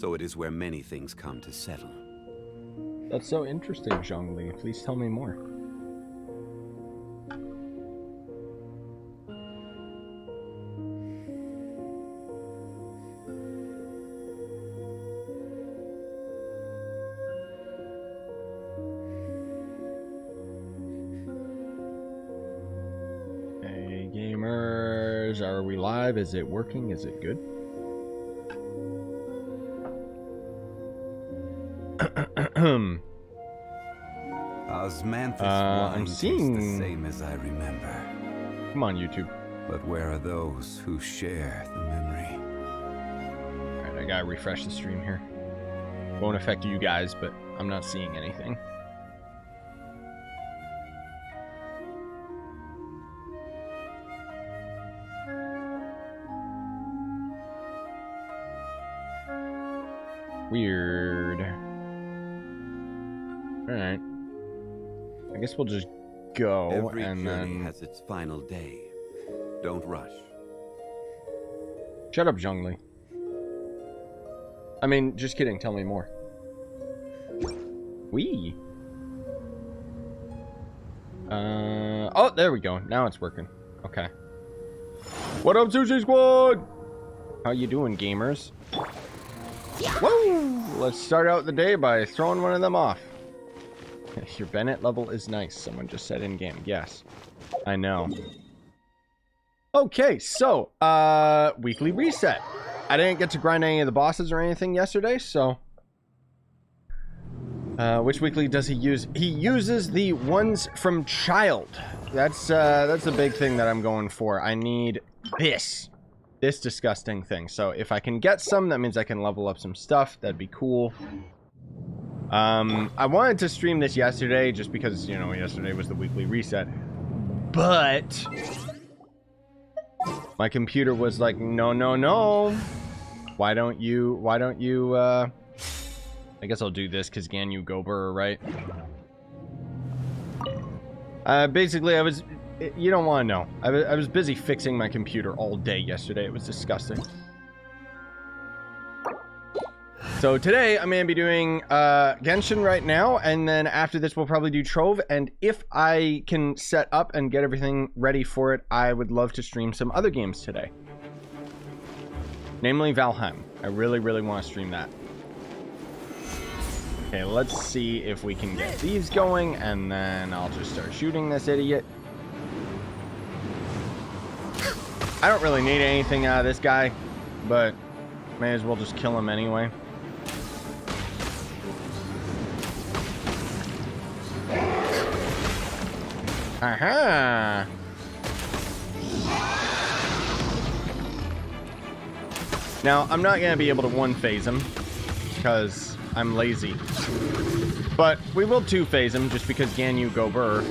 so it is where many things come to settle. That's so interesting, ZHONGLI. Please tell me more. Hey, gamers. Are we live? Is it working? Is it good? I'm seeing the same as I remember. Come on, YouTube. But where are those who share the memory? Alright, I gotta refresh the stream here. Won't affect you guys, but I'm not seeing anything. Weird. Alright. I guess we'll just go. Every and journey then has its final day. Don't rush. Shut up, ZHONGLI. I mean, just kidding. Tell me more. Wee. Oh, there we go. Now it's working. Okay. What up, Sushi Squad? How you doing, gamers? Woo! Let's start out the day by throwing one of them off. Your Bennett level is nice. Someone just said in game. Yes, I know. Okay, so weekly reset. I didn't get to grind any of the bosses or anything yesterday, so which weekly does he use? He uses the ones from Childe. That's the big thing that I'm going for. I need this disgusting thing. So if I can get some, that means I can level up some stuff. That'd be cool. I wanted to stream this yesterday just because, you know, yesterday was the weekly reset, but my computer was like, no. Why don't you, I guess I'll do this because Ganyu Gober, right? Basically, you don't want to know. I was busy fixing my computer all day yesterday. It was disgusting. So today, I'm going to be doing Genshin right now, and then after this, we'll probably do Trove, and if I can set up and get everything ready for it, I would love to stream some other games today. Namely, Valheim. I really, really want to stream that. Okay, let's see if we can get these going, and then I'll just start shooting this idiot. I don't really need anything out of this guy, but may as well just kill him anyway. Aha! Now, I'm not going to be able to one-phase him, because I'm lazy. But we will two-phase him, just because Ganyu Gober.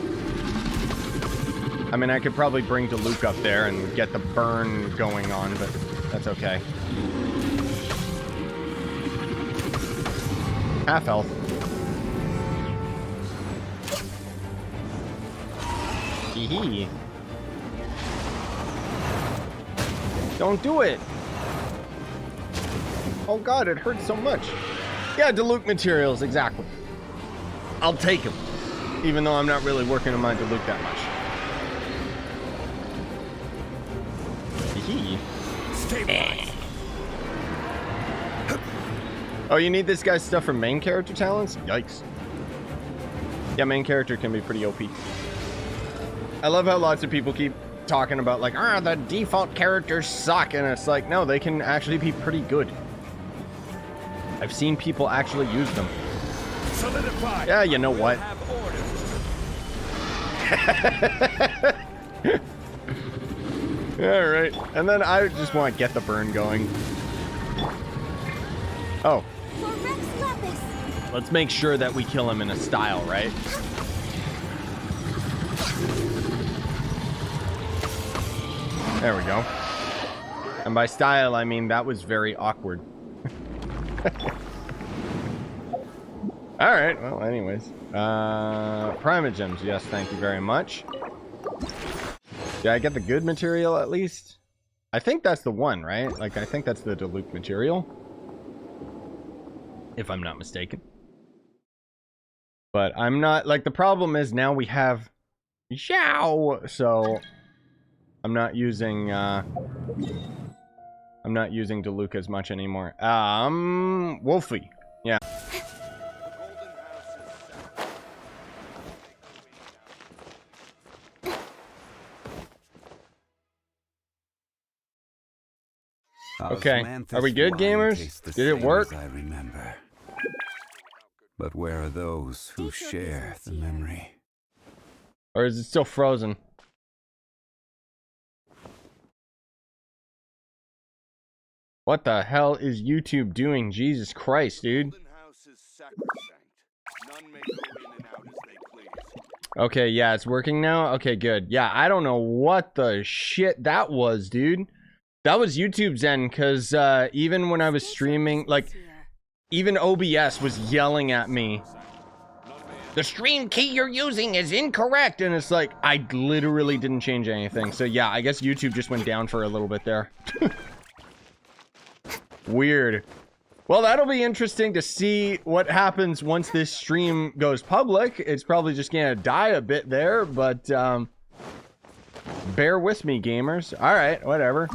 I mean, I could probably bring Diluc up there and get the burn going on, but that's okay. Half health. Hee. Don't do it. Oh god, it hurts so much. Yeah, Diluc materials, exactly. I'll take them, even though I'm not really working on my Diluc that much. Hee. Oh, you need this guy's stuff for main character talents? Yikes. Yeah, main character can be pretty OP. I love how lots of people keep talking about, like, the default characters suck, and it's like, no, they can actually be pretty good. I've seen people actually use them. Solidify. Yeah, you know what? Alright, and then I just want to get the burn going. Oh. Let's make sure that we kill him in a style, right? There we go. And by style, I mean that was very awkward. Alright, well, anyways. Primogems, yes, thank you very much. Did I get the good material at least? I think that's the one, right? Like, I think that's the Diluc material. if I'm not mistaken. But I'm not, like, the problem is now we have Xiao, so I'm not using DeLuca as much anymore. Wolfie. Yeah. Okay, are we good, gamers? Did it work? I remember. But where are those who share the memory? Or is it still frozen? What the hell is YouTube doing? Jesus Christ, dude. Okay, yeah, it's working now. Okay, good. Yeah, I don't know what the shit that was, dude. That was YouTube's end, because even when I was streaming, like, even OBS was yelling at me. The stream key you're using is incorrect, and it's like, I literally didn't change anything. So yeah, I guess YouTube just went down for a little bit there. Weird. Well, that'll be interesting to see what happens once this stream goes public. It's probably just gonna die a bit there, but bear with me, gamers. All right, whatever.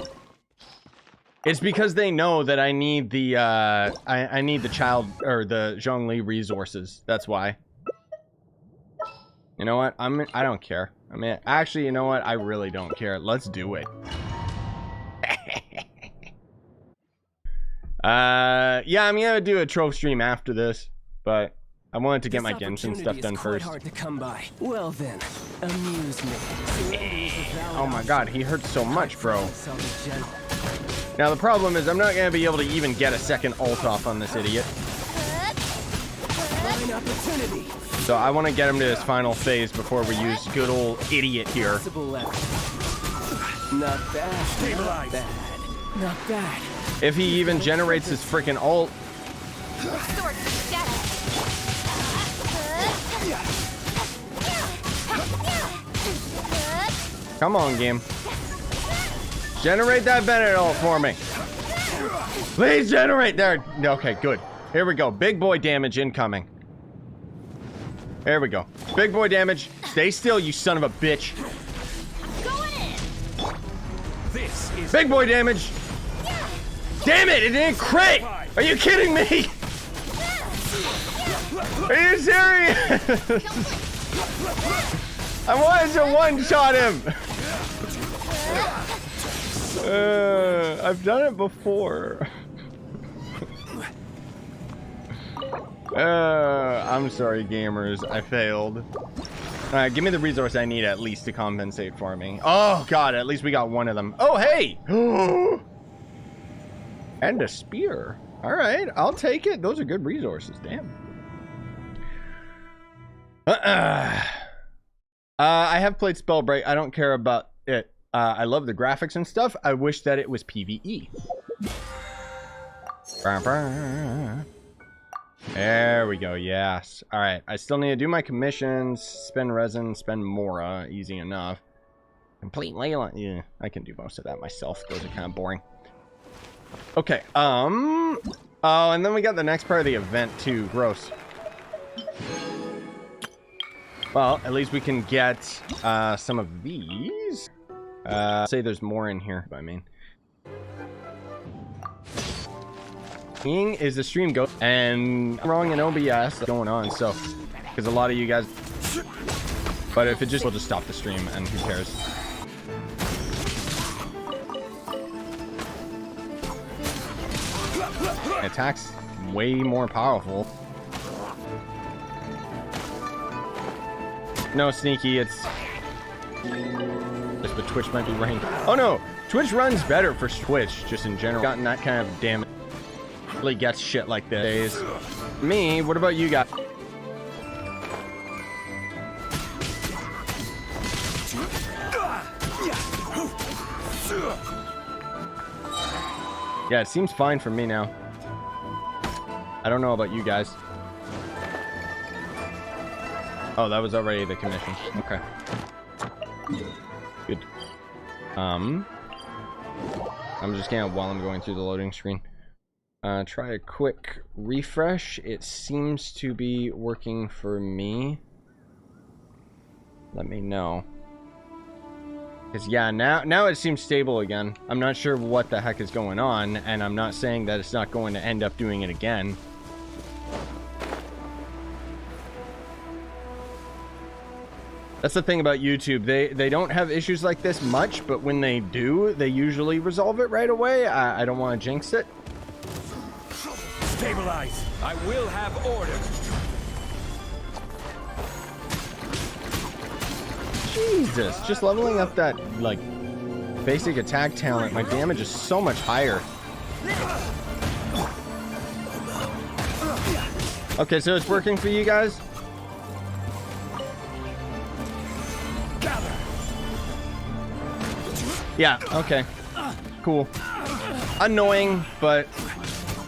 It's because they know that I need the I need the Childe or the ZHONGLI resources. That's why. You know what? I don't care. I mean, actually, you know what? I really don't care. Let's do it. Yeah, I'm gonna do a trove stream after this, but I wanted to get my Genshin stuff done first. Hard to come by. Well then, amuse me. Oh my god, he hurts so much, bro. Now the problem is I'm not gonna be able to even get a second ult off on this idiot. So I want to get him to his final phase before we use good old idiot here. Not bad. Not bad. Not bad. If he even generates his freaking ult. Come on, game. Generate that Bennett ult for me. Please generate there. Okay, good. Here we go. Big boy damage incoming. There we go. Big boy damage. Stay still, you son of a bitch. Big boy damage. Damn it, it didn't crit! Are you kidding me? Are you serious? I wanted to one-shot him. I've done it before. I'm sorry, gamers. I failed. Alright, give me the resource I need at least to compensate for me. Oh, God, at least we got one of them. Oh, hey! And a spear. Alright, I'll take it. Those are good resources. Damn. I have played Spellbreak. I don't care about it. I love the graphics and stuff. I wish that it was PvE. There we go. Yes. All right. I still need to do my commissions, spend resin, spend Mora. Easy enough. Complete Ley Lines. Yeah, I can do most of that myself. Those are kind of boring. Okay. Oh, and then we got the next part of the event too. Gross. Well, at least we can get some of these. Say there's more in here. I mean, is the stream go? And I'm wrong in OBS going on, so because a lot of you guys. But if it just, we'll just stop the stream, and who cares? Attack's way more powerful. No, Sneaky, it's just the Twitch might be ranked. Oh no, Twitch runs better for Twitch, just in general. Gotten that kind of damage. Really gets shit like this. Me, what about you guys? Yeah, it seems fine for me now. I don't know about you guys. Oh, that was already the commission. Okay. Good. I'm just gonna, while I'm going through the loading screen. Try a quick refresh. It seems to be working for me. Let me know. Because, yeah, now it seems stable again. I'm not sure what the heck is going on, and I'm not saying that it's not going to end up doing it again. That's the thing about YouTube. They don't have issues like this much, but when they do, they usually resolve it right away. I don't want to jinx it. Stabilize. I will have order. Jesus, just leveling up that, like, basic attack talent, my damage is so much higher. Okay, so it's working for you guys? Yeah, okay. Cool. Annoying, but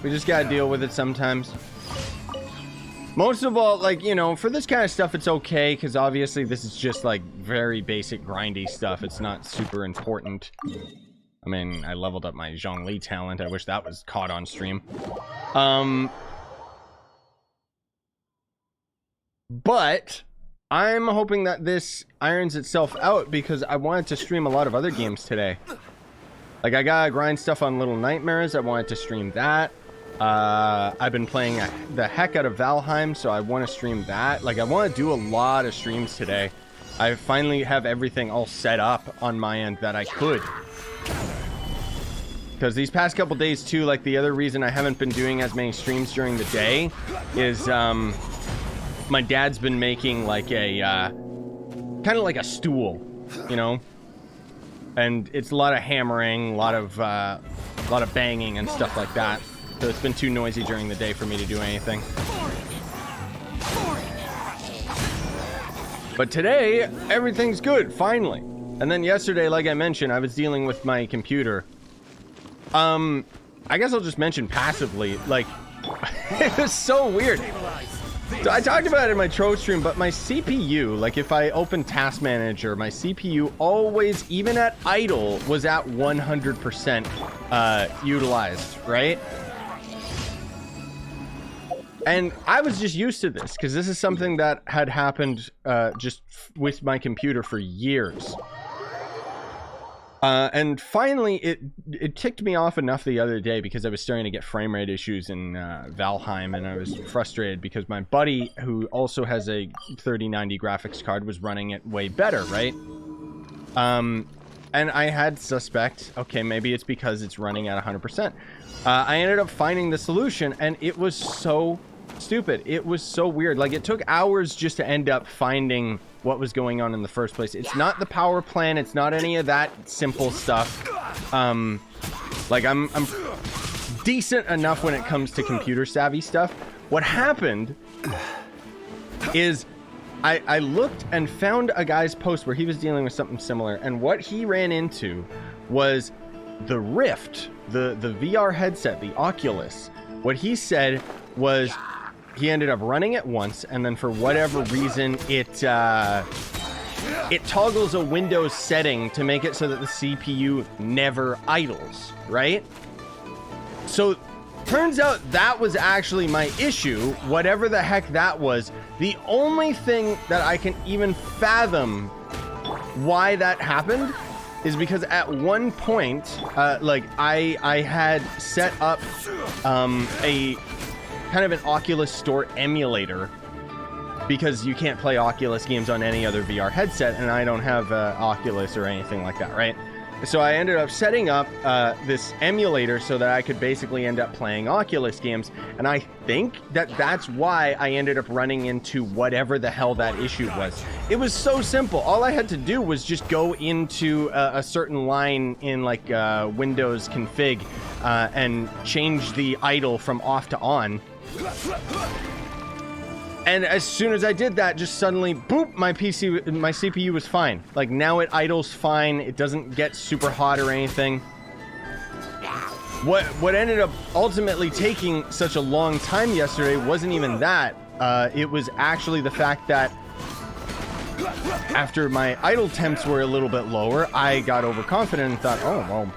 we just gotta deal with it sometimes. Most of all, like, you know, for this kind of stuff, it's okay, because obviously this is just, like, very basic, grindy stuff. It's not super important. I mean, I leveled up my ZHONGLI talent. I wish that was caught on stream. But I'm hoping that this irons itself out, because I wanted to stream a lot of other games today. Like, I gotta grind stuff on Little Nightmares. I wanted to stream that. I've been playing the heck out of Valheim, so I want to stream that. Like, I want to do a lot of streams today. I finally have everything all set up on my end that I could. Because these past couple days, too, like, the other reason I haven't been doing as many streams during the day is, my dad's been making, like, a, kind of like a stool, you know? And it's a lot of hammering, a lot of banging and stuff like that. So it's been too noisy during the day for me to do anything. But today, everything's good, finally. And then yesterday, like I mentioned, I was dealing with my computer. I guess I'll just mention passively, like, it was so weird. So I talked about it in my Tro stream, but my CPU, like if I open Task Manager, my CPU always, even at idle, was at 100% utilized, right? And I was just used to this, because this is something that had happened just with my computer for years. And finally, it ticked me off enough the other day, because I was starting to get frame rate issues in Valheim, and I was frustrated because my buddy, who also has a 3090 graphics card, was running it way better, right? And I had suspect, okay, maybe it's because it's running at 100%. I ended up finding the solution, and it was so stupid. It was so weird. Like, it took hours just to end up finding what was going on in the first place. It's not the power plan. It's not any of that simple stuff. Like, I'm decent enough when it comes to computer savvy stuff. What happened is I looked and found a guy's post where he was dealing with something similar, and what he ran into was the Rift, the VR headset, the Oculus. What he said was he ended up running it once, and then for whatever reason, it toggles a Windows setting to make it so that the CPU never idles, right? So turns out that was actually my issue, whatever the heck that was. The only thing that I can even fathom why that happened is because at one point, like I had set up a kind of an Oculus Store emulator, because you can't play Oculus games on any other VR headset, and I don't have Oculus or anything like that, right? So I ended up setting up this emulator so that I could basically end up playing Oculus games, and I think that that's why I ended up running into whatever the hell that issue was. It was so simple. All I had to do was just go into a certain line in like Windows config and change the idle from off to on. And as soon as I did that, just suddenly, boop, my CPU was fine. Like, now it idles fine. It doesn't get super hot or anything. What ended up ultimately taking such a long time yesterday wasn't even that. It was actually the fact that after my idle temps were a little bit lower, I got overconfident and thought, oh, well,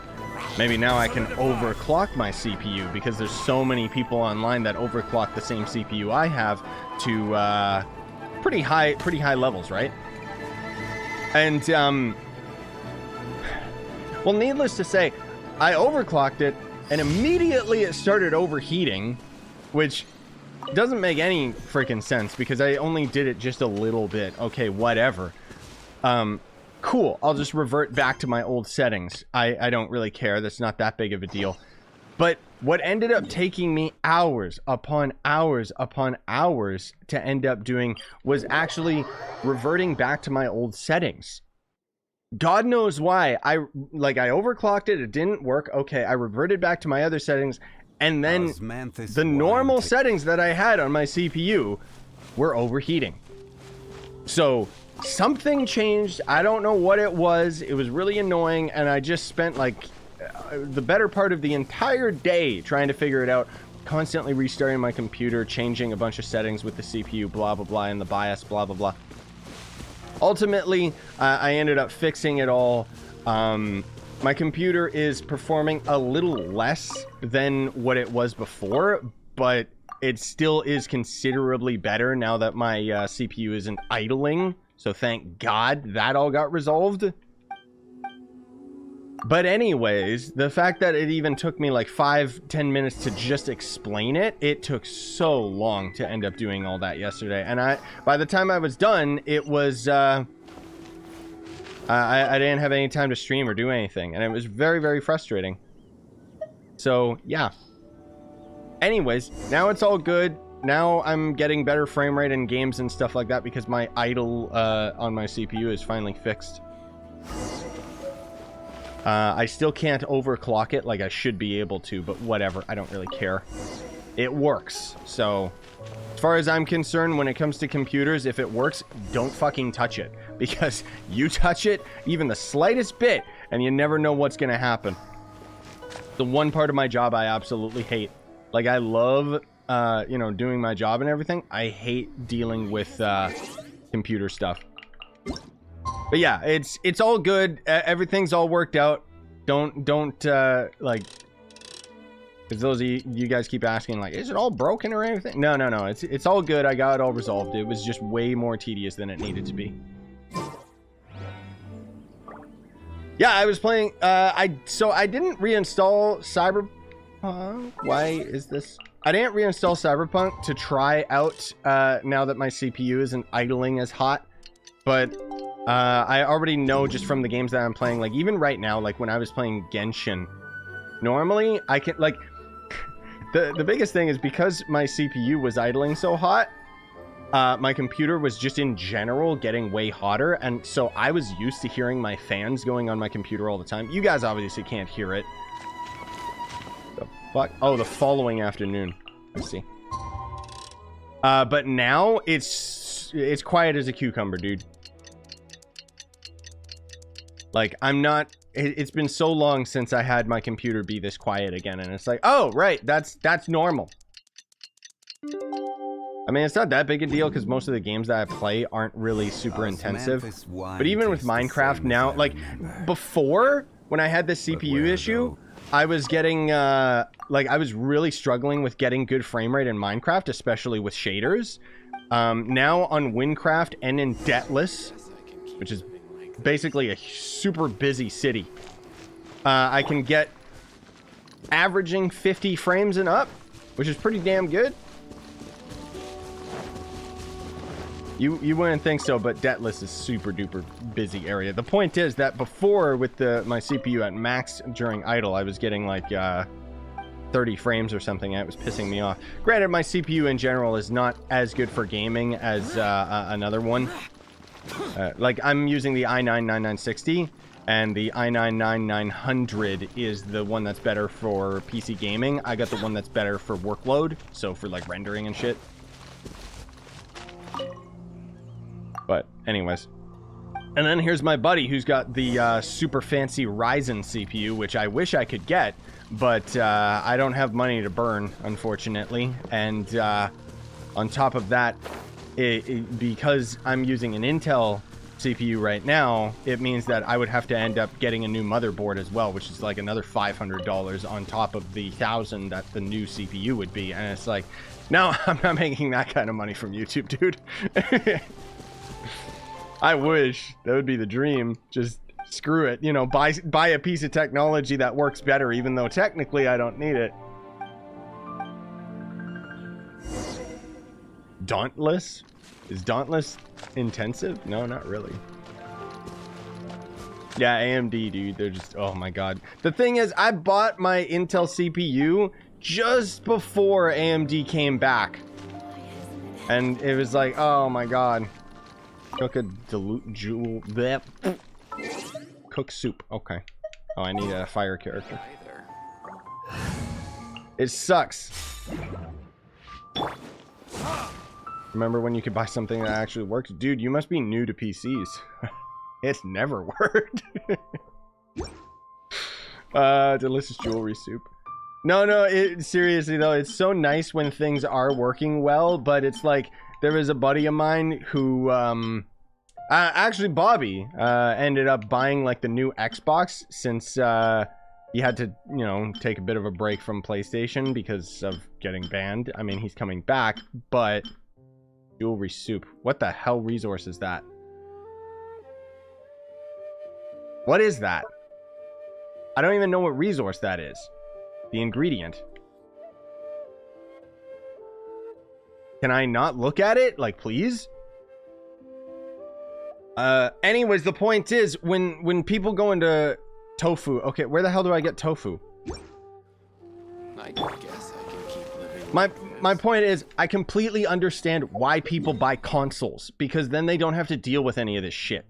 Maybe now I can overclock my CPU because there's so many people online that overclock the same CPU I have to pretty high levels, right? And well, needless to say, I overclocked it and immediately it started overheating, which doesn't make any freaking sense because I only did it just a little bit. Okay, whatever. Cool. I'll just revert back to my old settings. I don't really care. That's not that big of a deal. But what ended up taking me hours upon hours upon hours to end up doing was actually reverting back to my old settings. God knows why. I overclocked it. It didn't work. Okay, I reverted back to my other settings. And then the normal settings that I had on my CPU were overheating. So something changed. I don't know what it was. It was really annoying. And I just spent like the better part of the entire day trying to figure it out. Constantly restarting my computer, changing a bunch of settings with the CPU, blah, blah, blah, and the BIOS, blah, blah, blah. Ultimately, I ended up fixing it all. My computer is performing a little less than what it was before, but it still is considerably better now that my CPU isn't idling. So thank God that all got resolved. But anyways, the fact that it even took me like 5-10 minutes to just explain it, it took so long to end up doing all that yesterday. And by the time I was done, it was, I didn't have any time to stream or do anything. And it was very, very frustrating. So, yeah. Anyways, now it's all good. Now I'm getting better frame rate in games and stuff like that because my idle on my CPU is finally fixed. I still can't overclock it like I should be able to, but whatever. I don't really care. It works. So, as far as I'm concerned, when it comes to computers, if it works, don't fucking touch it. Because you touch it, even the slightest bit, and you never know what's going to happen. The one part of my job I absolutely hate. Like, I love, you know, doing my job and everything. I hate dealing with computer stuff. But yeah, it's all good. Everything's all worked out. Don't like, because those of you guys keep asking, like, is it all broken or anything? No. It's all good. I got it all resolved. It was just way more tedious than it needed to be. Yeah, I was playing. So I didn't reinstall Cyberpunk. Why is this? I didn't reinstall Cyberpunk to try out now that my CPU isn't idling as hot, but. I already know just from the games that I'm playing, like even right now, like when I was playing Genshin, normally I can like, the biggest thing is because my CPU was idling so hot, my computer was just in general getting way hotter. And so I was used to hearing my fans going on my computer all the time. You guys obviously can't hear it. The fuck? Oh, the following afternoon. I see. But now it's quiet as a cucumber, dude. Like, I'm not... It's been so long since I had my computer be this quiet again, and it's like, oh, right, that's normal. I mean, it's not that big a deal, because most of the games that I play aren't really super intensive. But even with Minecraft now, like, before, when I had this CPU issue, I was getting, like, I was really struggling with getting good frame rate in Minecraft, especially with shaders. Now on Windcraft and in Debtless, which is basically a super busy city, I can get averaging 50 frames and up, which is pretty damn good. You wouldn't think so, but Debtless is super duper busy area. The point is that before, with my CPU at max during idle, I was getting like 30 frames or something, and it was pissing me off. Granted, my CPU in general is not as good for gaming as another one. Like, I'm using the i9-9960, and the i9-9900 is the one that's better for PC gaming. I got the one that's better for workload, so for, like, rendering and shit. But, anyways. And then here's my buddy who's got the super fancy Ryzen CPU, which I wish I could get, but I don't have money to burn, unfortunately. And on top of that, because I'm using an Intel CPU right now, it means that I would have to end up getting a new motherboard as well, which is like another $500 on top of the 1,000 that the new CPU would be. And it's like, no, I'm not making that kind of money from YouTube, dude. I wish. That would be the dream. Just screw it, you know, buy a piece of technology that works better, even though technically I don't need it. Dauntless? Is Dauntless intensive? No, not really. Yeah, AMD, dude. They're just, oh my god. The thing is, I bought my Intel CPU just before AMD came back. And it was like, oh my god. Cook a jewel. Cook soup. Okay. Oh, I need a fire character. It sucks. Remember when you could buy something that actually works? Dude, you must be new to PCs. It's never worked. Delicious jewelry soup. No, seriously though, it's so nice when things are working well, but it's like, there was a buddy of mine who, actually Bobby, ended up buying like the new Xbox since, he had to, you know, take a bit of a break from PlayStation because of getting banned. I mean, he's coming back, but... Jewelry soup. What the hell resource is that? What is that? I don't even know what resource that is. The ingredient. Can I not look at it? Like, please? Anyways, the point is, when people go into tofu... Okay, where the hell do I get tofu? I guess I can keep living. My point is, I completely understand why people buy consoles, because then they don't have to deal with any of this shit.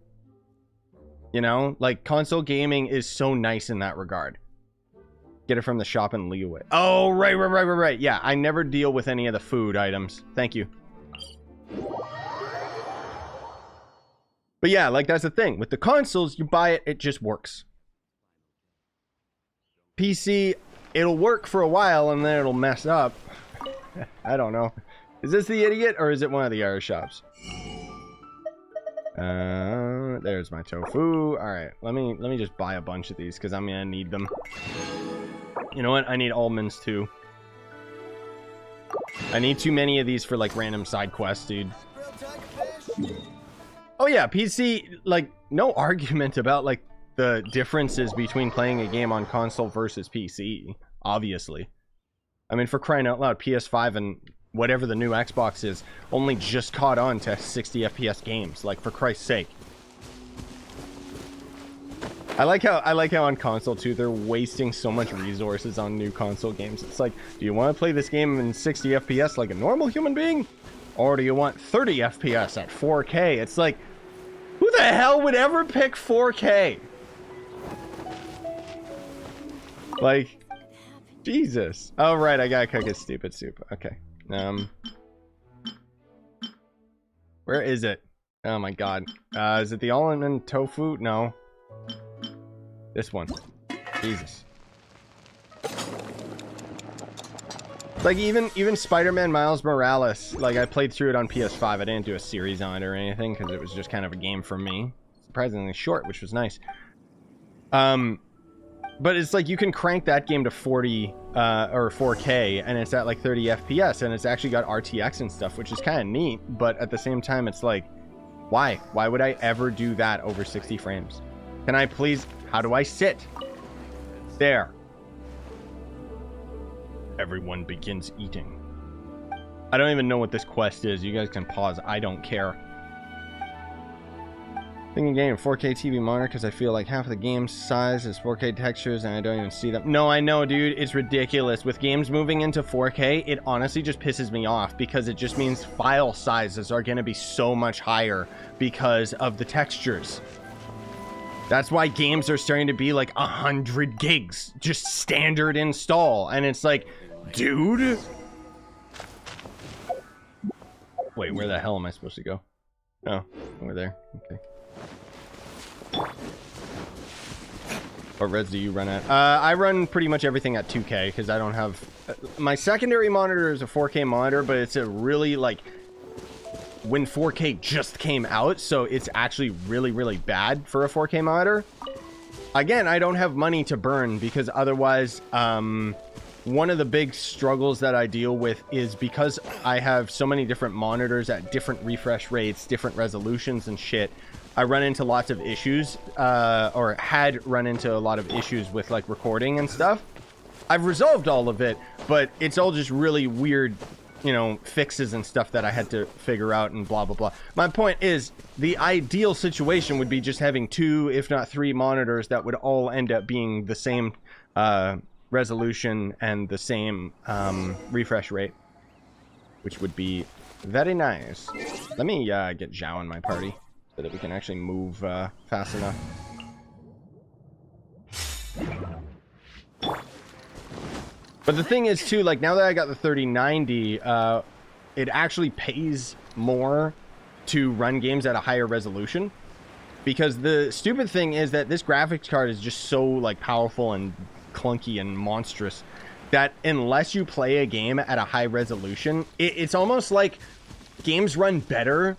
You know, like console gaming is so nice in that regard. Get it from the shop and leave it. Oh, right. Yeah, I never deal with any of the food items. Thank you. But yeah, like that's the thing. With the consoles, you buy it, it just works. PC, it'll work for a while and then it'll mess up. I don't know. Is this the idiot or is it one of the Irish shops? There's my tofu. All right, let me just buy a bunch of these because I'm gonna need them. You know what? I need almonds too. I need too many of these for like random side quests, dude. Oh yeah, PC, like no argument about like the differences between playing a game on console versus PC, obviously. I mean, for crying out loud, PS5 and whatever the new Xbox is only just caught on to 60 FPS games, like for Christ's sake. I like how on console too they're wasting so much resources on new console games. It's like, do you want to play this game in 60 FPS like a normal human being? Or do you want 30 FPS at 4K? It's like, who the hell would ever pick 4K? Like, Jesus. Oh, right, I gotta cook a stupid soup. Okay. Where is it? Oh my god. Is it the all-in tofu? No. This one. Jesus. Like, even Spider-Man Miles Morales, like, I played through it on PS5. I didn't do a series on it or anything, because it was just kind of a game for me. Surprisingly short, which was nice. But it's like, you can crank that game to 40, or 4K, and it's at, like, 30 FPS, and it's actually got RTX and stuff, which is kind of neat, but at the same time, it's like, why? Why would I ever do that over 60 frames? Can I please... How do I sit? There. Everyone begins eating. I don't even know what this quest is. You guys can pause. I don't care. Thinking game 4K TV monitor because I feel like half of the game's size is 4K textures and I don't even see them. No, I know, dude. It's ridiculous. With games moving into 4K, it honestly just pisses me off because it just means file sizes are going to be so much higher because of the textures. That's why games are starting to be like 100 gigs, just standard install. And it's like, dude. Wait, where the hell am I supposed to go? Oh, over there. Okay. What res do you run at? I run pretty much everything at 2K because I don't have... my secondary monitor is a 4K monitor, but it's a really like... when 4K just came out, so it's actually really, really bad for a 4K monitor. Again, I don't have money to burn because otherwise, one of the big struggles that I deal with is because I have so many different monitors at different refresh rates, different resolutions and shit, I run into lots of issues, or had run into a lot of issues with like recording and stuff. I've resolved all of it, but it's all just really weird, you know, fixes and stuff that I had to figure out and blah, blah, blah. My point is, the ideal situation would be just having 2, if not 3 monitors that would all end up being the same resolution and the same refresh rate, which would be very nice. Let me get Zhao in my party so that we can actually move fast enough. But the thing is too, like, now that I got the 3090, it actually pays more to run games at a higher resolution, because the stupid thing is that this graphics card is just so like powerful and clunky and monstrous that unless you play a game at a high resolution, it's almost like games run better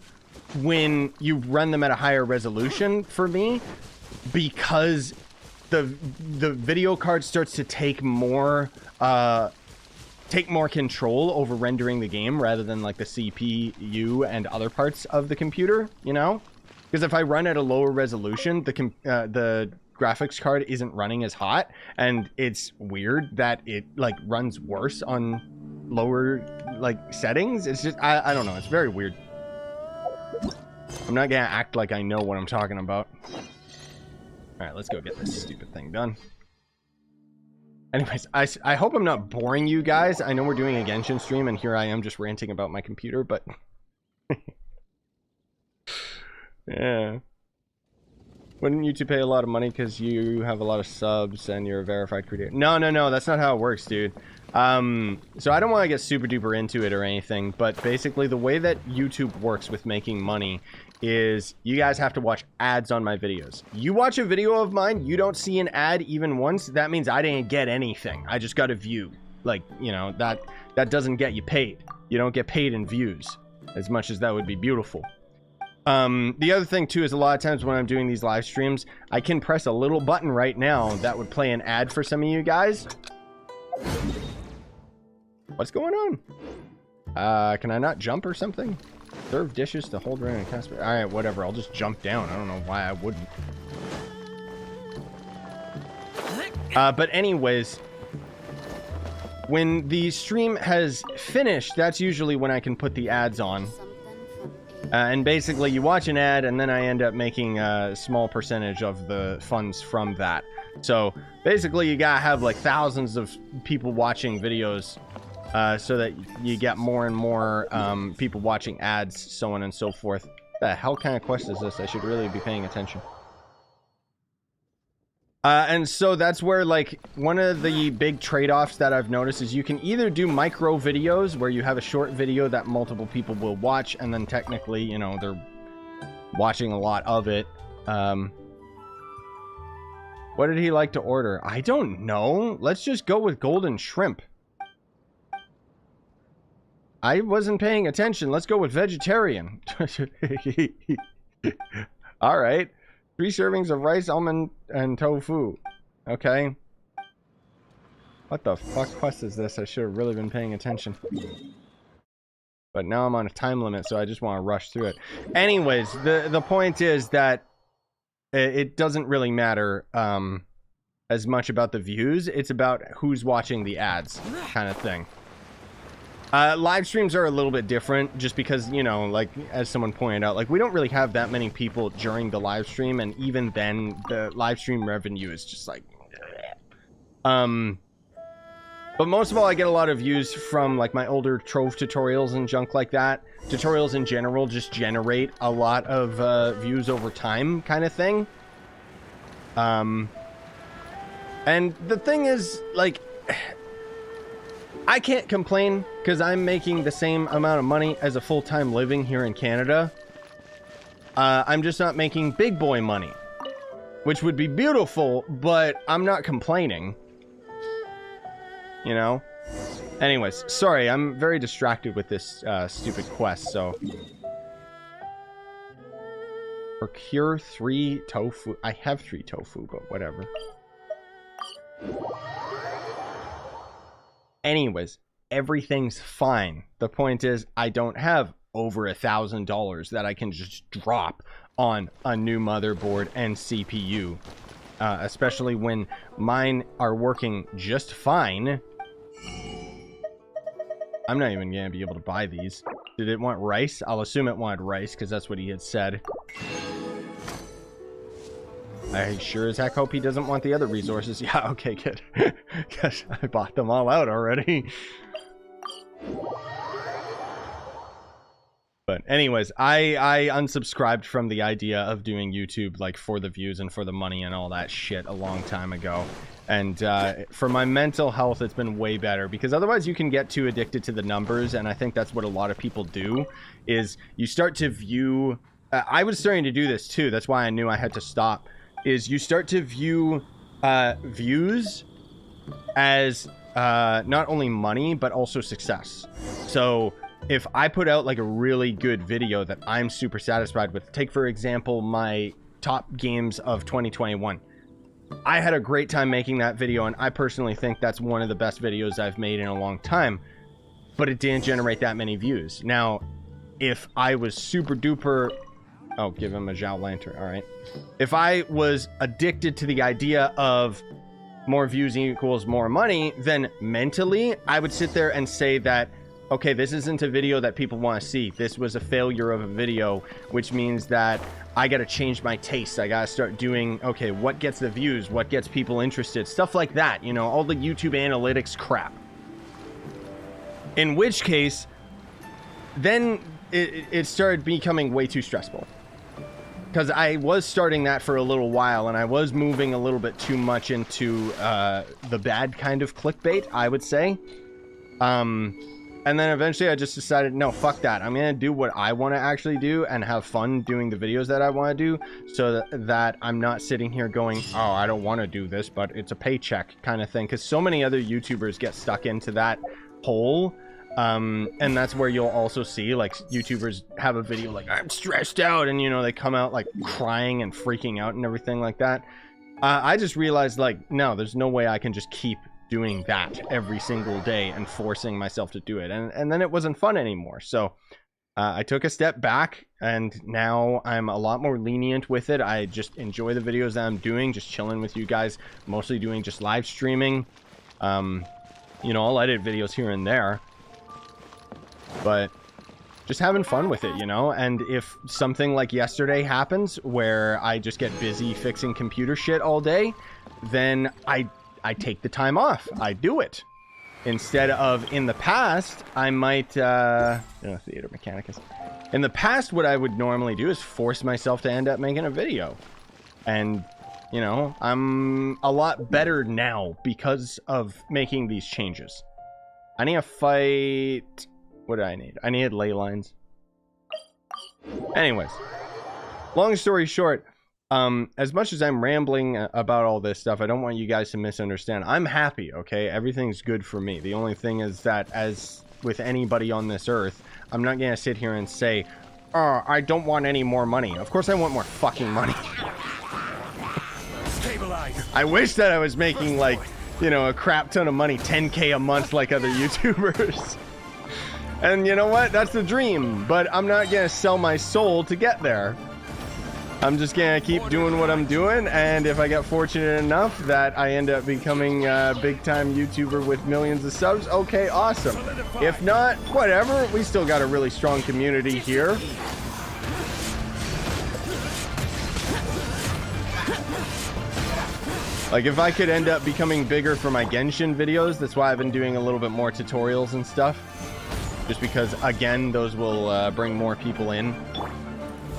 when you run them at a higher resolution for me, because the video card starts to take more control over rendering the game rather than like the CPU and other parts of the computer, you know? Because if I run at a lower resolution, the graphics card isn't running as hot, and it's weird that it like runs worse on lower like settings. It's just I don't know, it's very weird. I'm not gonna act like I know what I'm talking about. Alright, let's go get this stupid thing done. Anyways, I hope I'm not boring you guys. I know we're doing a Genshin stream, and here I am just ranting about my computer, but... yeah. Wouldn't YouTube pay a lot of money because you have a lot of subs and you're a verified creator? No, that's not how it works, dude. So I don't want to get super duper into it or anything, but basically the way that YouTube works with making money is you guys have to watch ads on my videos. You watch a video of mine, you don't see an ad even once, that means I didn't get anything. I just got a view. Like, you know, that doesn't get you paid. You don't get paid in views, as much as that would be beautiful. The other thing too is a lot of times when I'm doing these live streams, I can press a little button right now that would play an ad for some of you guys. What's going on? Can I not jump or something? Serve dishes to hold around and cast. Alright, whatever. I'll just jump down. I don't know why I wouldn't. But anyways, when the stream has finished, that's usually when I can put the ads on. And basically, you watch an ad, and then I end up making a small percentage of the funds from that. So basically, you gotta have like thousands of people watching videos so that you get more and more people watching ads, so on and so forth. The hell kind of quest is this? I should really be paying attention. And so that's where, like, one of the big trade-offs that I've noticed is you can either do micro videos where you have a short video that multiple people will watch, and then technically, you know, they're watching a lot of it. What did he like to order? I don't know. Let's just go with golden shrimp. I wasn't paying attention. Let's go with vegetarian. All right. 3 servings of rice, almond, and tofu. Okay. What the fuck quest is this? I should have really been paying attention. But now I'm on a time limit, so I just want to rush through it. Anyways, the point is that it doesn't really matter as much about the views. It's about who's watching the ads, kind of thing. Live streams are a little bit different just because, you know, like, as someone pointed out, like, we don't really have that many people during the live stream, and even then, the live stream revenue is just like... But most of all, I get a lot of views from, like, my older Trove tutorials and junk like that. Tutorials in general just generate a lot of views over time, kind of thing. And the thing is, like... I can't complain because I'm making the same amount of money as a full-time living here in Canada. I'm just not making big boy money, which would be beautiful, but I'm not complaining. You know? Anyways, sorry, I'm very distracted with this stupid quest, so Procure 3 tofu. I have 3 tofu, but whatever. Anyways, everything's fine. The point is, I don't have over $1,000 that I can just drop on a new motherboard and CPU. Especially when mine are working just fine. I'm not even going to be able to buy these. Did it want rice? I'll assume it wanted rice, because that's what he had said. I sure as heck hope he doesn't want the other resources. Yeah, okay, good. Because I bought them all out already. But anyways, I unsubscribed from the idea of doing YouTube like for the views and for the money and all that shit a long time ago. And for my mental health, it's been way better, because otherwise you can get too addicted to the numbers. And I think that's what a lot of people do, is you start to view... I was starting to do this too. That's why I knew I had to stop. Is you start to view views as not only money, but also success. So if I put out like a really good video that I'm super satisfied with, take for example my top games of 2021. I had a great time making that video, and I personally think that's one of the best videos I've made in a long time, but it didn't generate that many views. Now, if I was super duper... Oh, give him a Zhao Lantern. All right. If I was addicted to the idea of more views equals more money, then mentally I would sit there and say that, okay, this isn't a video that people want to see. This was a failure of a video, which means that I got to change my taste. I got to start doing, okay, what gets the views? What gets people interested? Stuff like that, you know, all the YouTube analytics crap. In which case, then it started becoming way too stressful. Because I was starting that for a little while, and I was moving a little bit too much into the bad kind of clickbait, I would say. And then eventually I just decided, no, fuck that. I'm going to do what I want to actually do and have fun doing the videos that I want to do, so that I'm not sitting here going, oh, I don't want to do this, but it's a paycheck kind of thing. Because so many other YouTubers get stuck into that hole. And that's where you'll also see like YouTubers have a video like, I'm stressed out, and you know, they come out like crying and freaking out and everything like that. I just realized, like, no, there's no way I can just keep doing that every single day and forcing myself to do it, and then it wasn't fun anymore. So I took a step back, and now I'm a lot more lenient with it. I just enjoy the videos that I'm doing, just chilling with you guys, mostly doing just live streaming. You know, I'll edit videos here and there, but just having fun with it, you know. And if something like yesterday happens where I just get busy fixing computer shit all day, then I take the time off. I do it. Instead of, in the past, I might, theater mechanicus. In the past, what I would normally do is force myself to end up making a video. And, you know, I'm a lot better now because of making these changes. I need to fight... What do I need? I needed Ley Lines. Anyways, long story short, as much as I'm rambling about all this stuff, I don't want you guys to misunderstand. I'm happy, okay? Everything's good for me. The only thing is that, as with anybody on this earth, I'm not gonna sit here and say, oh, I don't want any more money. Of course I want more fucking money. I wish that I was making, like, you know, a crap ton of money, 10K a month like other YouTubers. And you know what? That's the dream. But I'm not going to sell my soul to get there. I'm just going to keep doing what I'm doing. And if I get fortunate enough that I end up becoming a big-time YouTuber with millions of subs, okay, awesome. If not, whatever. We still got a really strong community here. Like, if I could end up becoming bigger for my Genshin videos, that's why I've been doing a little bit more tutorials and stuff. Just because, again, those will bring more people in.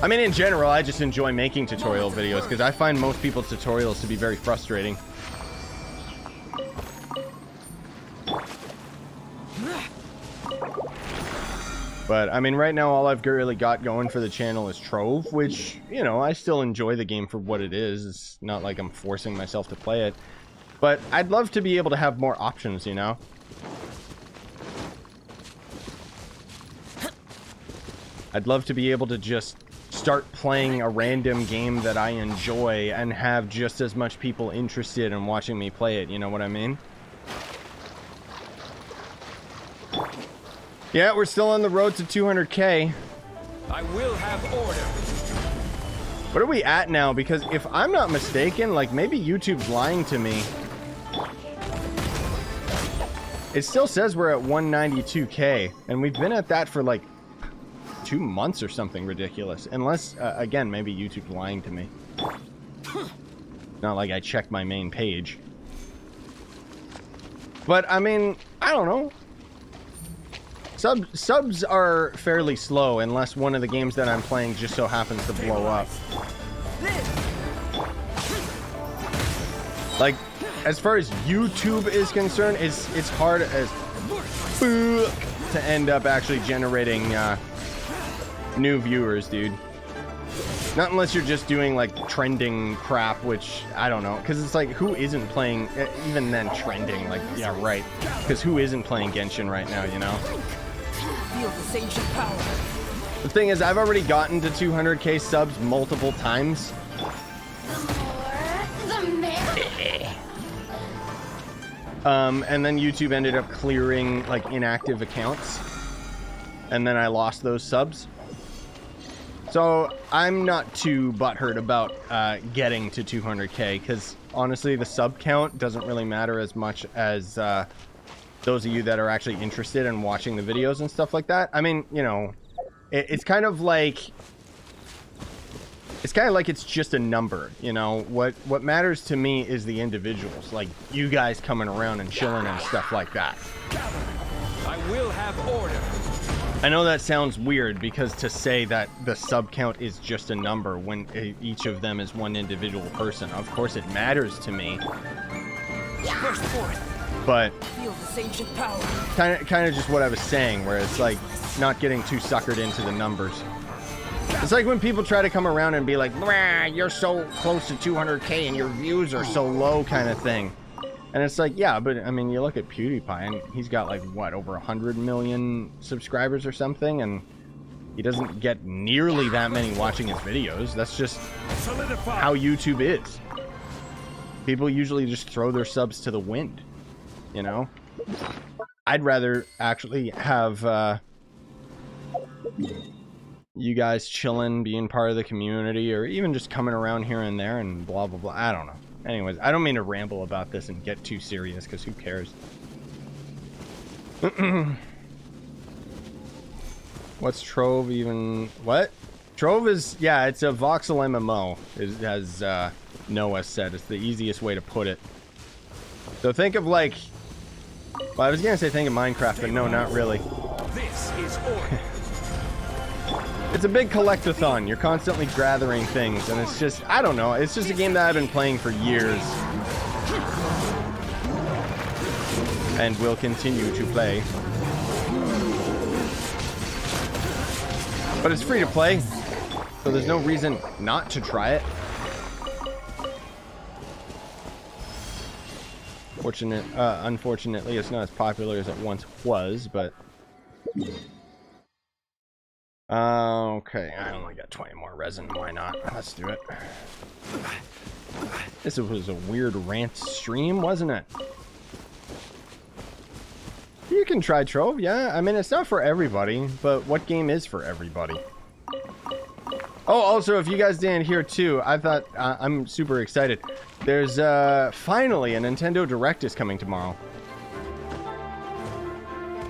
I mean, in general, I just enjoy making tutorial videos because I find most people's tutorials to be very frustrating. But, I mean, right now, all I've really got going for the channel is Trove, which, you know, I still enjoy the game for what it is. It's not like I'm forcing myself to play it. But I'd love to be able to have more options, you know? I'd love to be able to just start playing a random game that I enjoy and have just as much people interested in watching me play it, you know what I mean? Yeah, we're still on the road to 200K. I will have order. What are we at now? Because if I'm not mistaken, like maybe YouTube's lying to me. It still says we're at 192K, and we've been at that for like 2 months or something ridiculous. Unless, again, maybe YouTube's lying to me. Not like I checked my main page. But, I mean, I don't know. Subs are fairly slow unless one of the games that I'm playing just so happens to blow up. Like, as far as YouTube is concerned, it's hard as to end up actually generating new viewers, dude. Not unless you're just doing like trending crap, which I don't know, because it's like, who isn't playing, even then trending, like, yeah, right, because who isn't playing Genshin right now, you know? The thing is, I've already gotten to 200K subs multiple times. And then YouTube ended up clearing like inactive accounts, and then I lost those subs. So I'm not too butthurt about getting to 200K, because honestly the sub count doesn't really matter as much as those of you that are actually interested in watching the videos and stuff like that. I mean, you know, it's kind of like it's just a number, you know. What matters to me is the individuals, like you guys coming around and chilling and stuff like that. I will have order. I know that sounds weird, because to say that the sub count is just a number when each of them is one individual person, of course it matters to me. But kind of just what I was saying, where it's like not getting too suckered into the numbers. It's like when people try to come around and be like, you're so close to 200K and your views are so low, kind of thing. And it's like, yeah, but I mean, you look at PewDiePie and he's got like, what, over 100 million subscribers or something, and he doesn't get nearly that many watching his videos. That's just how YouTube is. People usually just throw their subs to the wind, you know? I'd rather actually have you guys chilling, being part of the community, or even just coming around here and there and blah, blah, blah. I don't know. Anyways, I don't mean to ramble about this and get too serious, because who cares? What's Trove even? What? Trove is, yeah, it's a voxel MMO, as Noah said. It's the easiest way to put it. So think of like, well, I was going to say think of Minecraft, but no, not really. This is order. It's a big collectathon. You're constantly gathering things, and it's just, I don't know, it's just a game that I've been playing for years. And will continue to play. But it's free to play, so there's no reason not to try it. Unfortunately, it's not as popular as it once was, but... okay, I only got 20 more resin. Why not? Let's do it. This was a weird rant stream, wasn't it? You can try Trove, yeah. I mean, it's not for everybody, but what game is for everybody? Oh, also, if you guys didn't hear too, I thought, I'm super excited. There's, finally a Nintendo Direct is coming tomorrow.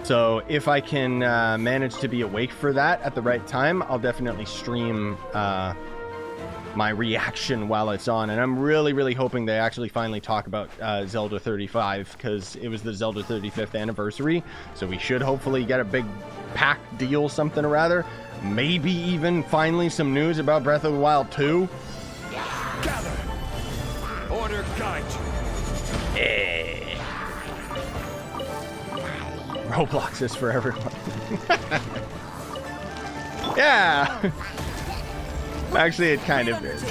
So if I can manage to be awake for that at the right time, I'll definitely stream my reaction while it's on. And I'm really, really hoping they actually finally talk about Zelda 35, because it was the Zelda 35th anniversary. So we should hopefully get a big pack deal, something or other. Maybe even finally some news about Breath of the Wild 2. Gather. Order guide you. Roblox is for everyone. Yeah. Actually, it kind of is.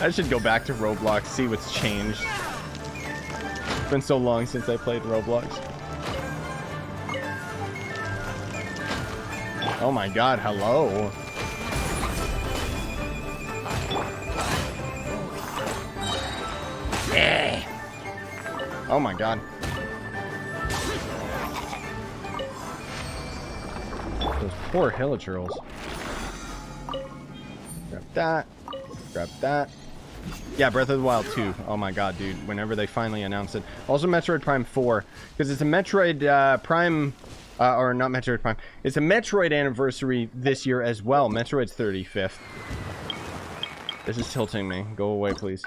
I should go back to Roblox, see what's changed. It's been so long since I played Roblox. Oh my god, hello. Oh my god. Those poor Hilichurls. Grab that. Grab that. Yeah, Breath of the Wild 2. Oh my god, dude. Whenever they finally announce it. Also Metroid Prime 4. Because it's a Metroid Prime... or not Metroid Prime. It's a Metroid anniversary this year as well. Metroid's 35th. This is tilting me. Go away, please.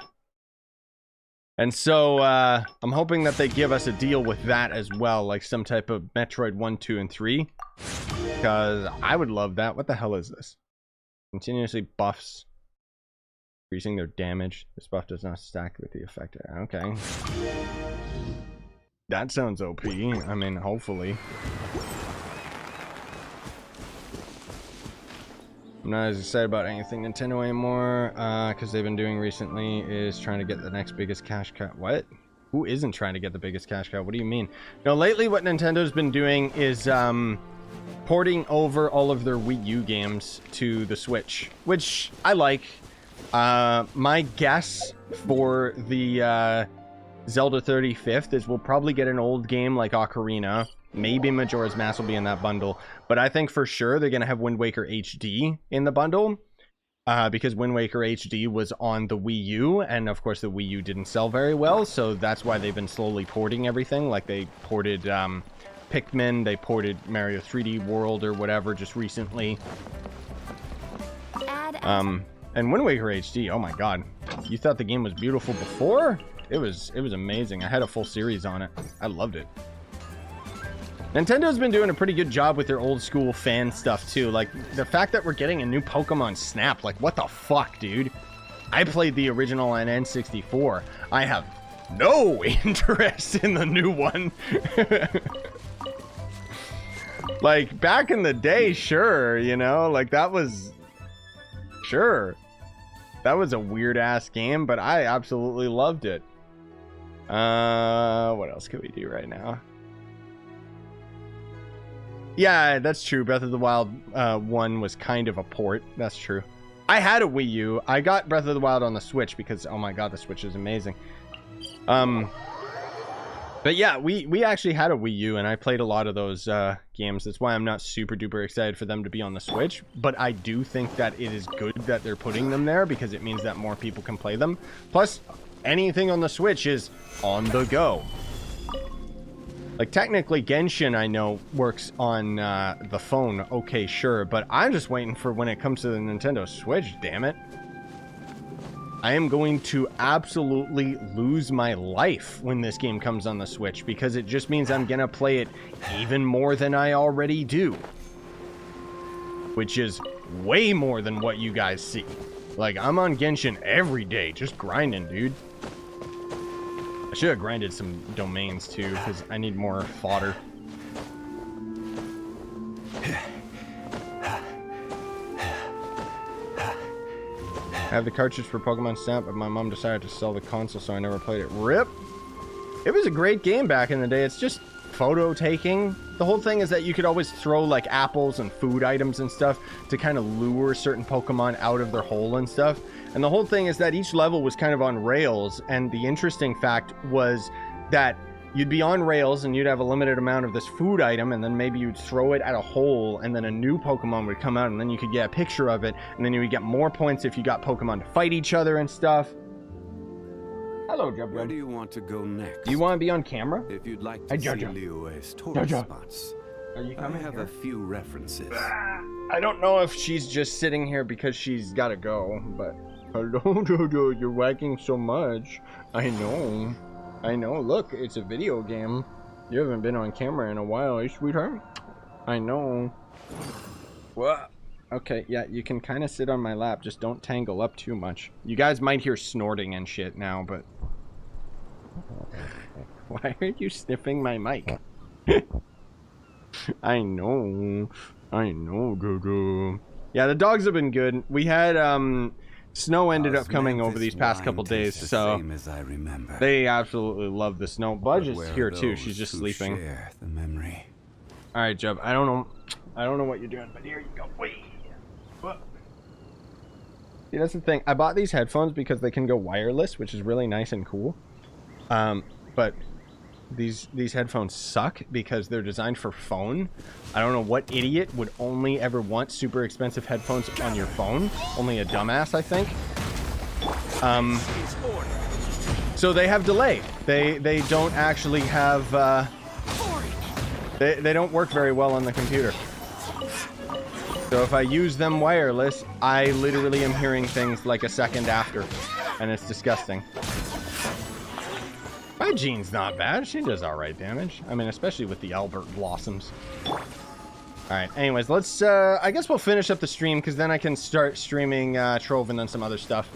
And so, I'm hoping that they give us a deal with that as well. Like some type of Metroid 1, 2, and 3. Because I would love that. What the hell is this? Continuously buffs. Increasing their damage. This buff does not stack with the effect. Okay. That sounds OP. I mean, hopefully. I'm not as excited about anything Nintendo anymore, because they've been doing recently is trying to get the next biggest cash cow. What? Who isn't trying to get the biggest cash cow? What do you mean? No, lately what Nintendo's been doing is porting over all of their Wii U games to the Switch, which I like. My guess for the Zelda 35th is we'll probably get an old game like Ocarina. Maybe Majora's Mask will be in that bundle. But I think for sure they're going to have Wind Waker HD in the bundle. Because Wind Waker HD was on the Wii U. And of course the Wii U didn't sell very well. So that's why they've been slowly porting everything. Like they ported Pikmin. They ported Mario 3D World or whatever just recently. And Wind Waker HD, oh my god. You thought the game was beautiful before? It was amazing. I had a full series on it. I loved it. Nintendo's been doing a pretty good job with their old school fan stuff too. Like the fact that we're getting a new Pokemon Snap, like what the fuck, dude? I played the original on N64. I have no interest in the new one. Like back in the day, sure, you know, like that was sure. That was a weird ass game, but I absolutely loved it. What else can we do right now? Yeah, that's true. Breath of the Wild 1 was kind of a port. That's true. I had a Wii U. I got Breath of the Wild on the Switch because, oh my god, the Switch is amazing. But yeah, we actually had a Wii U, and I played a lot of those games. That's why I'm not super duper excited for them to be on the Switch. But I do think that it is good that they're putting them there because it means that more people can play them. Plus, anything on the Switch is on the go. Like, technically, Genshin, I know, works on the phone. Okay, sure. But I'm just waiting for when it comes to the Nintendo Switch, damn it. I am going to absolutely lose my life when this game comes on the Switch. Because it just means I'm going to play it even more than I already do. Which is way more than what you guys see. Like, I'm on Genshin every day, just grinding, dude. I should have grinded some domains too, because I need more fodder. I have the cartridge for Pokemon Snap, but my mom decided to sell the console, so I never played it. RIP! It was a great game back in the day. It's just photo taking. The whole thing is that you could always throw like apples and food items and stuff to kind of lure certain Pokemon out of their hole and stuff. And the whole thing is that each level was kind of on rails, and the interesting fact was that you'd be on rails and you'd have a limited amount of this food item, and then maybe you'd throw it at a hole, and then a new Pokemon would come out, and then you could get a picture of it, and then you would get more points if you got Pokemon to fight each other and stuff. Hello, Jub. Where do you want to go next? Do you want to be on camera? If you'd like to see Liyue's tourist spots, are you coming? I have a few references. I don't know if she's just sitting here because she's got to go, but... Hello, Jojo, you're wagging so much. I know. I know. Look, it's a video game. You haven't been on camera in a while, eh, sweetheart? I know. What? Okay, yeah, you can kind of sit on my lap. Just don't tangle up too much. You guys might hear snorting and shit now, but... Why are you sniffing my mic? I know. I know, Jojo. Yeah, the dogs have been good. We had, snow ended up coming over these past couple days, so as I remember. They absolutely love the snow. Budge is here too. She's just sleeping. Share the memory. All right, Jub. I don't know what you're doing, but here you go. Wait. What? See, that's the thing. I bought these headphones because they can go wireless, which is really nice and cool. But these headphones suck because they're designed for phone. I don't know what idiot would only ever want super expensive headphones on your phone. Only a dumbass, I think. So they have delay. They don't actually have they don't work very well on the computer. So if I use them wireless, I literally am hearing things like a second after, and it's disgusting. My Jean's not bad. She does alright damage. I mean, especially with the Albert Blossoms. Alright, anyways, let's, I guess we'll finish up the stream, because then I can start streaming Trove and then some other stuff.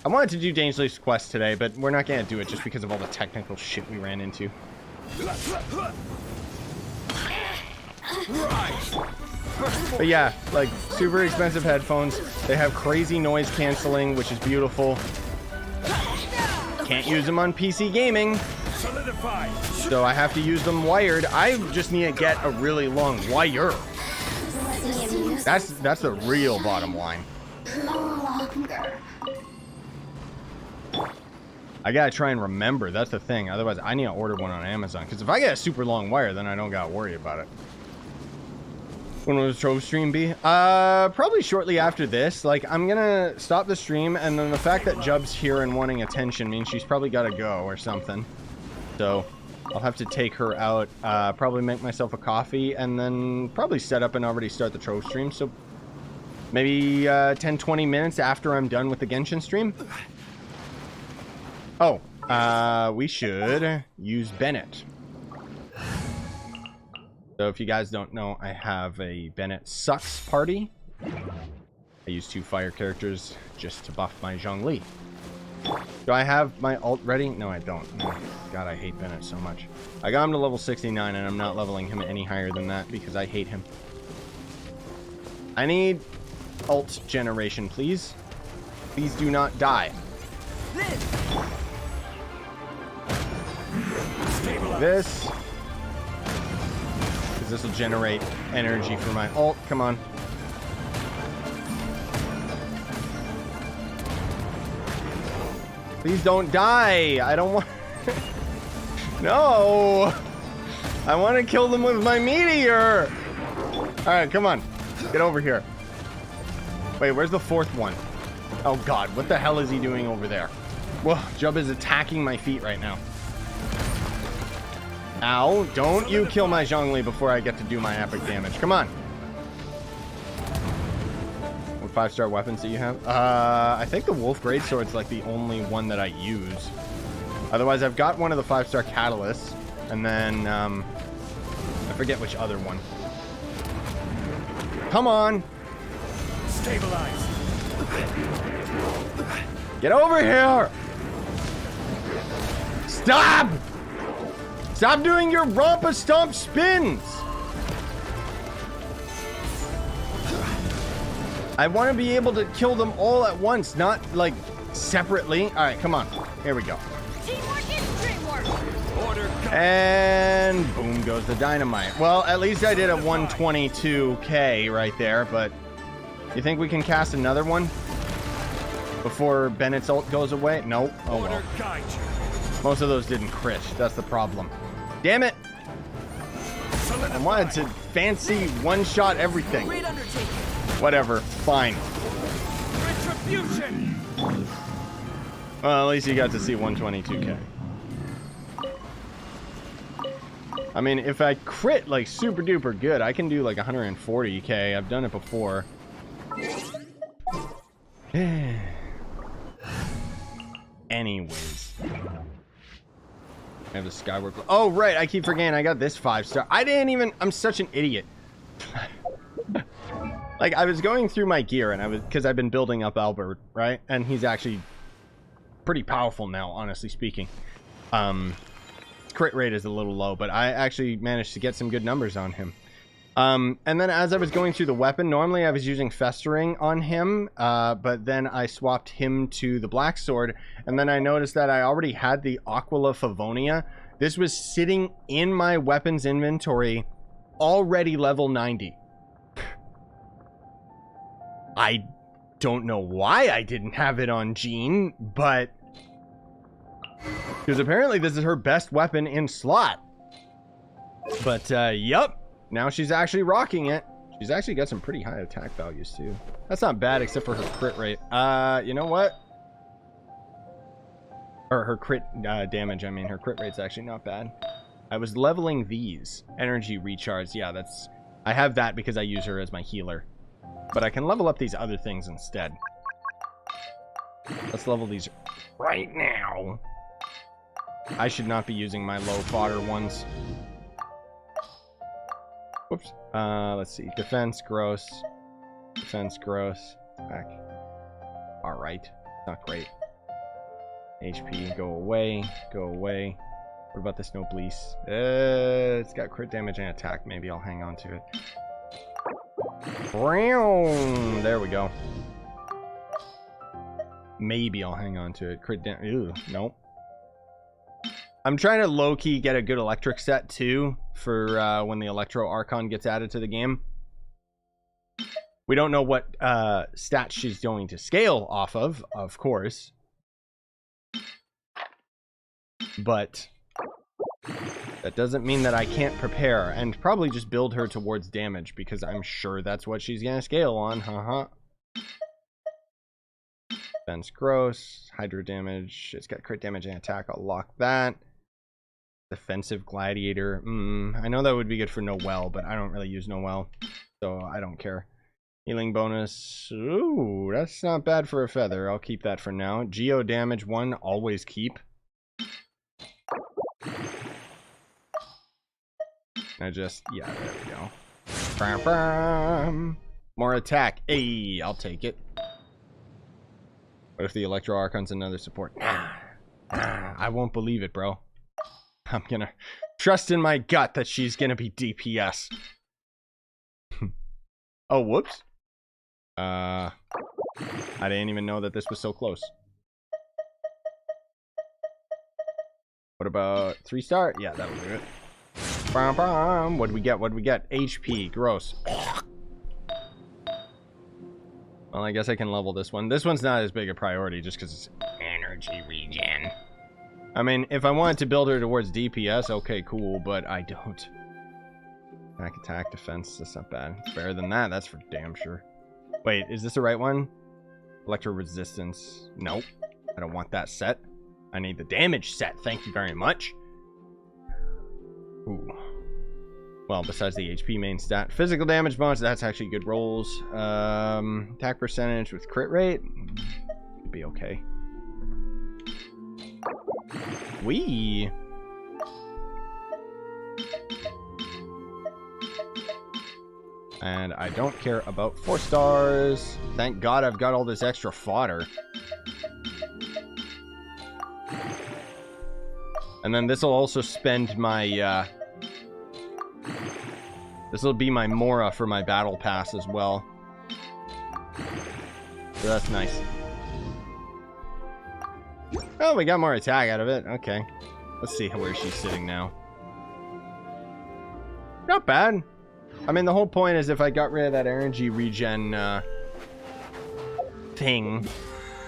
I wanted to do Dangerous Quest today, but we're not going to do it just because of all the technical shit we ran into. But yeah, like, super expensive headphones. They have crazy noise canceling, which is beautiful. Can't use them on PC gaming, so I have to use them wired. I just need to get a really long wire. That's the real bottom line. I gotta try and remember. That's the thing. Otherwise, I need to order one on Amazon. Because if I get a super long wire, then I don't gotta worry about it. When will the Trove stream be? Probably shortly after this. Like, I'm gonna stop the stream, and then the fact that Jub's here and wanting attention means she's probably gotta go or something. So, I'll have to take her out, probably make myself a coffee, and then probably set up and already start the Trove stream. So, maybe 10-20 minutes after I'm done with the Genshin stream. Oh, we should use Bennett. So if you guys don't know, I have a Bennett Sucks party. I use 2 fire characters just to buff my ZHONGLI. Do I have my ult ready? No, I don't. God, I hate Bennett so much. I got him to level 69, and I'm not leveling him any higher than that because I hate him. I need ult generation, please. Please do not die. This. This will generate energy for my ult. Come on. Please don't die. I don't want... No. I want to kill them with my meteor. Alright, come on. Get over here. Wait, where's the 4th one? Oh god, what the hell is he doing over there? Whoa, Jub is attacking my feet right now. Ow, don't you kill my ZHONGLI before I get to do my epic damage. Come on. What 5-star weapons do you have? I think the Wolf Greatsword's like the only one that I use. Otherwise, I've got one of the 5-star catalysts. And then, I forget which other one. Come on. Stabilize. Get over here. Stop. Stop doing your rompa-stomp spins! I want to be able to kill them all at once, not, like, separately. Alright, come on. Here we go. Teamwork is dreamwork. Order. And boom goes the dynamite. Well, at least I did a 122k right there, but you think we can cast another one before Bennett's ult goes away? Nope. Oh well. Most of those didn't crit. That's the problem. Damn it! I wanted to fancy one-shot everything. Whatever. Fine. Retribution. Well, at least you got to see 122k. I mean, if I crit, like, super duper good, I can do, like, 140k. I've done it before. Anyways. I have the Skyward... Oh, right. I keep forgetting I got this 5-star. I didn't even... I'm such an idiot. Like, I was going through my gear, and I was... Because I've been building up Albert, right? And he's actually pretty powerful now, honestly speaking. Crit rate is a little low, but I actually managed to get some good numbers on him. And then as I was going through the weapon, normally I was using Festering on him, but then I swapped him to the Black Sword, and then I noticed that I already had the Aquila Favonia. This was sitting in my weapons inventory, already level 90. I don't know why I didn't have it on Jean, but Because apparently this is her best weapon in slot. But, yup. Now she's actually rocking it. She's actually got some pretty high attack values, too. That's not bad, except for her crit rate. You know what? Or her crit damage, I mean. Her crit rate's actually not bad. I was leveling these. Energy recharge. Yeah, that's... I have that because I use her as my healer. But I can level up these other things instead. Let's level these right now. I should not be using my low fodder ones. Whoops. Let's see. Defense, gross. Defense, gross. Attack. Alright. Not great. HP, go away. Go away. What about this Noblesse? It's got crit damage and attack. Maybe I'll hang on to it. There we go. Maybe I'll hang on to it. Crit damage. Ew, nope. I'm trying to low-key get a good electric set, too, for when the Electro Archon gets added to the game. We don't know what stats she's going to scale off of course. But that doesn't mean that I can't prepare and probably just build her towards damage, because I'm sure that's what she's going to scale on. Defense gross, hydro damage, it's got crit damage and attack, I'll lock that. Defensive gladiator, I know that would be good for Noelle, but I don't really use Noelle, so I don't care. Healing bonus, ooh, that's not bad for a feather, I'll keep that for now. Geo damage 1, always keep. Yeah, there we go. Bam, bam. More attack, hey, I'll take it. What if the Electro Archon's another support? Nah, I won't believe it, bro. I'm gonna trust in my gut that she's gonna be DPS. Oh, whoops. I didn't even know that this was so close. What about 3-star? Yeah, that'll do it. Bam, bam. What'd we get? What'd we get? HP, gross. Well, I guess I can level this one. This one's not as big a priority just because it's energy regen. I mean, if I wanted to build her towards DPS, okay, cool, but I don't. Attack, defense, that's not bad. It's better than that, that's for damn sure. Wait, is this the right one? Electro resistance. Nope. I don't want that set. I need the damage set, thank you very much. Ooh. Well, besides the HP main stat. Physical damage bonus, that's actually good rolls. Attack percentage with crit rate. Could be okay. Wee. And I don't care about 4 stars. Thank God I've got all this extra fodder. And then this will also spend my, this will be my Mora for my battle pass as well. So that's nice. Oh, we got more attack out of it. Okay. Let's see where she's sitting now. Not bad. I mean, the whole point is if I got rid of that energy regen thing.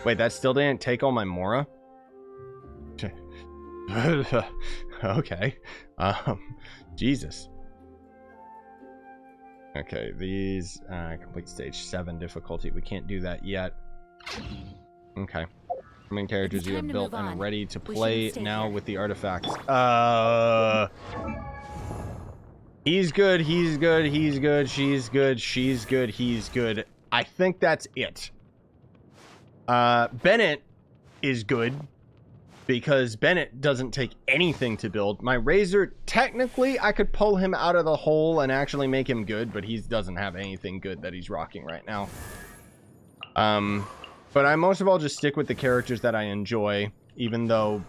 Wait, that still didn't take all my Mora? Okay. Jesus. Okay, these complete stage 7 difficulty. We can't do that yet. Okay. Main characters you have built and ready to play now with the artifacts. He's good, he's good, he's good, she's good, she's good, he's good. I think that's it. Bennett is good because Bennett doesn't take anything to build. My Razor, technically, I could pull him out of the hole and actually make him good, but he doesn't have anything good that he's rocking right now. But I most of all just stick with the characters that I enjoy, even though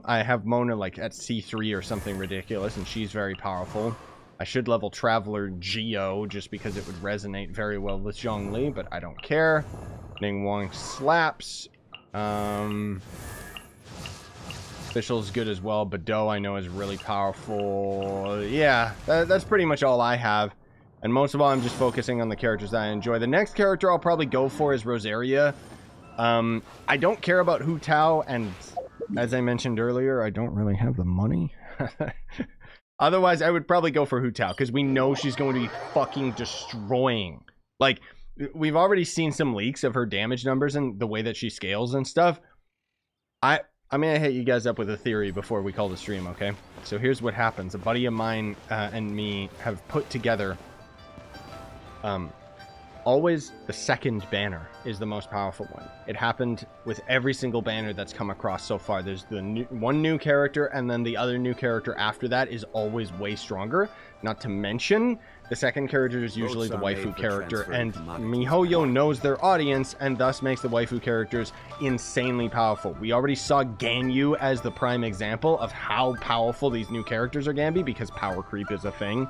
I have Mona like at C3 or something ridiculous, and she's very powerful. I should level Traveler Geo just because it would resonate very well with ZHONGLI, but I don't care. Ningguang slaps. Official's good as well. Bado I know is really powerful. Yeah, that's pretty much all I have. And most of all, I'm just focusing on the characters that I enjoy. The next character I'll probably go for is Rosaria. I don't care about Hu Tao and as I mentioned earlier, I don't really have the money. Otherwise, I would probably go for Hu Tao, because we know she's going to be fucking destroying. Like, we've already seen some leaks of her damage numbers and the way that she scales and stuff. I'm gonna hit you guys up with a theory before we call the stream, okay? So here's what happens. A buddy of mine and me have put together... always the second banner is the most powerful one. It happened with every single banner that's come across so far. There's the one new character, and then the other new character after that is always way stronger. Not to mention, the second character is usually the waifu character, and MiHoYo knows their audience, and thus makes the waifu characters insanely powerful. We already saw Ganyu as the prime example of how powerful these new characters are gonna be, because power creep is a thing.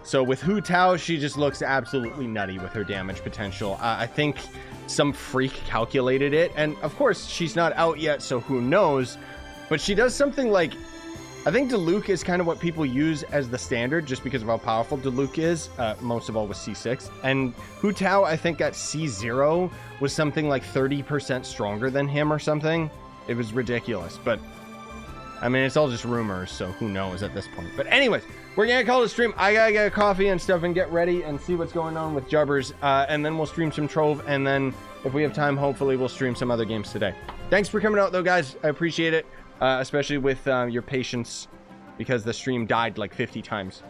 So with Hu Tao, she just looks absolutely nutty with her damage potential. I think some freak calculated it, and of course she's not out yet, so who knows, but she does something like, I think Diluc is kind of what people use as the standard just because of how powerful Diluc is, most of all with C6, and Hu Tao I think at C0 was something like 30% stronger than him or something. It was ridiculous, but I mean, it's all just rumors, so who knows at this point. But anyways, we're gonna call the stream. I gotta get a coffee and stuff and get ready and see what's going on with Jubbers. And then we'll stream some Trove. And then if we have time, hopefully we'll stream some other games today. Thanks for coming out, though, guys. I appreciate it. Especially with your patience, because the stream died like 50 times.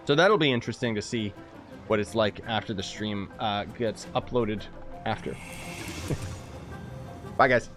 So that'll be interesting to see what it's like after the stream gets uploaded after. Bye, guys.